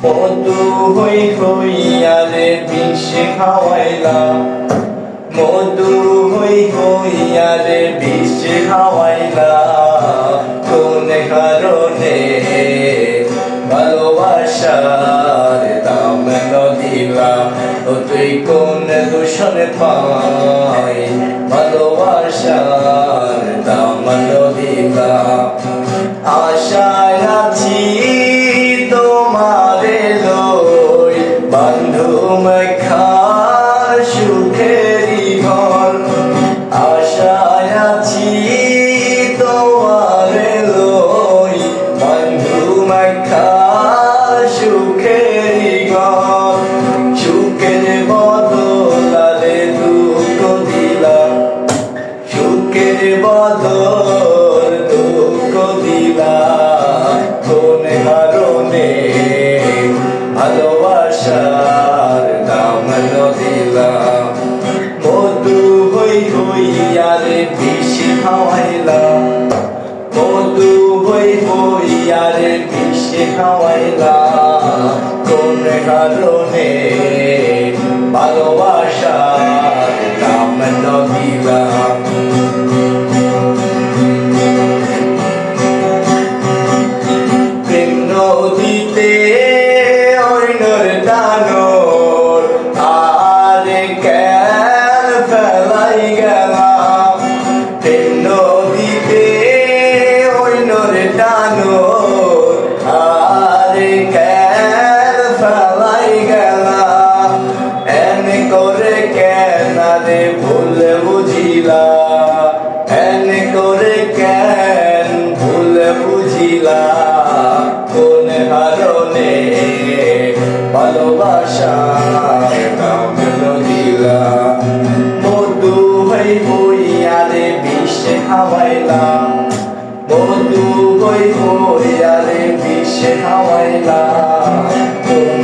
মধু হই হইয়ারে বিষে খাওয়াইলা, মধু হই হইয়ারে বিষে খাওয়াইলা, কোন কারণে ভালোবাসার দাম দিলা, ও তুই কোন দূষণ পাই ভালোবাসার দাম দিলা। আশায় আছি তোমারে লই বান্ধব খার সুখেরি ঘর, আশায় আছি তোমারে লই বান্ধব খার সুখেরি ঘর, সুখের বদলালে দুঃখ দিলা, সুখের বদল দুঃখ দিলা, কোন কারণে ভালোবাসার দাম দিলা। মধু হই হইয়ারে বিষ খাওয়াইলা, মধু হই হইয়ারে বিষ খাওয়াইলা, কোন কারণে ভালোবাসার দাম দিলা। প্রেম নদীতে ঐনর দানর আরে কেন ফেলাই গেলাম, প্রেম নদীতে ঐনর দানর আরে কেন ফেলাই গেলাম, এনে করে কেন রে ভুল বুঝিলা, এনে করে কেন ভুল বুঝিলা, কোন কারণে ভালোবাসার দাম দিলা। মধু হই হইয়ারে বিষ খাওয়াইলা, মধু হই হইয়ারে বিষ খাওয়াইলা, কোন